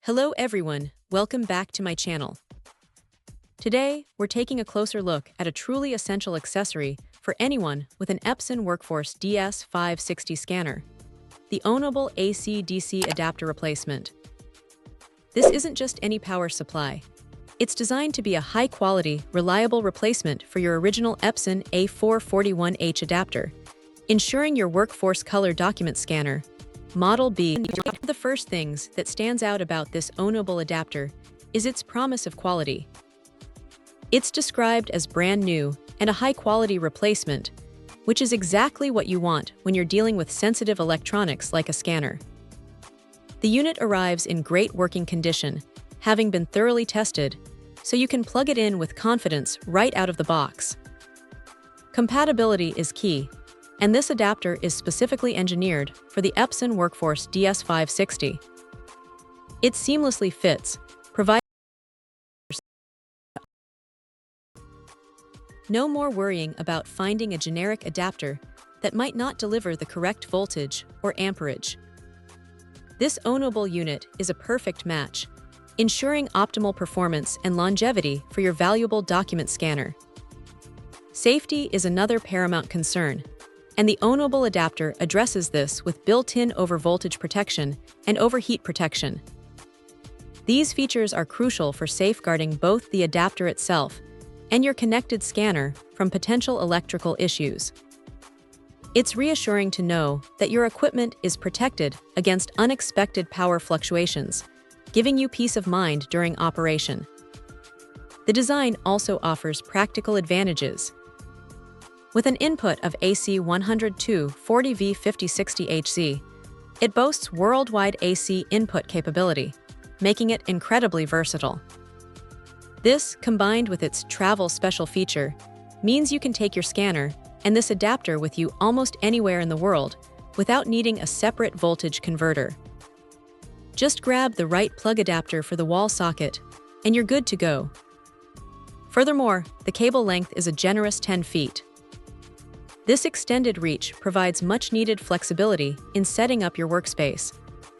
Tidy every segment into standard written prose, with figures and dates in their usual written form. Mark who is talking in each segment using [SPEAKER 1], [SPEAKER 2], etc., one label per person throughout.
[SPEAKER 1] Hello everyone, welcome back to my channel. Today, we're taking a closer look at a truly essential accessory for anyone with an Epson Workforce DS-560 scanner, the Onerbl AC-DC adapter replacement. This isn't just any power supply. It's designed to be a high-quality, reliable replacement for your original Epson A441H adapter, ensuring your Workforce color document scanner Model B. One of the first things that stands out about this Onerbl adapter is its promise of quality. It's described as brand new and a high-quality replacement, which is exactly what you want when you're dealing with sensitive electronics like a scanner. The unit arrives in great working condition, having been thoroughly tested, so you can plug it in with confidence right out of the box. Compatibility is key, and this adapter is specifically engineered for the Epson Workforce DS-560. It seamlessly fits, providing no more worrying about finding a generic adapter that might not deliver the correct voltage or amperage. This Onerbl unit is a perfect match, ensuring optimal performance and longevity for your valuable document scanner. Safety is another paramount concern, and the Onerbl adapter addresses this with built-in overvoltage protection and overheat protection. These features are crucial for safeguarding both the adapter itself and your connected scanner from potential electrical issues. It's reassuring to know that your equipment is protected against unexpected power fluctuations, giving you peace of mind during operation. The design also offers practical advantages. With an input of AC 102 40V 5060 Hz, it boasts worldwide AC input capability, making it incredibly versatile. This, combined with its travel special feature, means you can take your scanner and this adapter with you almost anywhere in the world without needing a separate voltage converter. Just grab the right plug adapter for the wall socket, and you're good to go. Furthermore, the cable length is a generous 10 feet. This extended reach provides much-needed flexibility in setting up your workspace,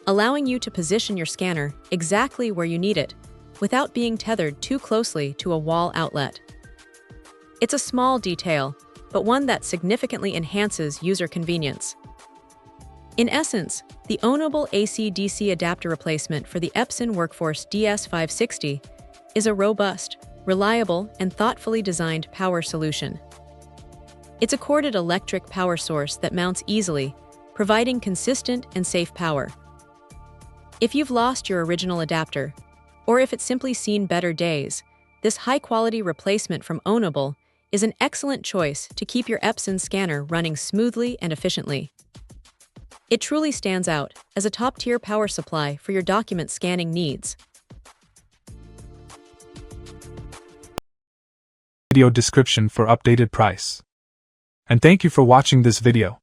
[SPEAKER 1] allowing you to position your scanner exactly where you need it, without being tethered too closely to a wall outlet. It's a small detail, but one that significantly enhances user convenience. In essence, the Onerbl AC-DC adapter replacement for the Epson Workforce DS-560 is a robust, reliable, and thoughtfully designed power solution. It's a corded electric power source that mounts easily, providing consistent and safe power. If you've lost your original adapter, or if it's simply seen better days, this high-quality replacement from Onerbl is an excellent choice to keep your Epson scanner running smoothly and efficiently. It truly stands out as a top-tier power supply for your document scanning needs.
[SPEAKER 2] Video description for updated price. And thank you for watching this video.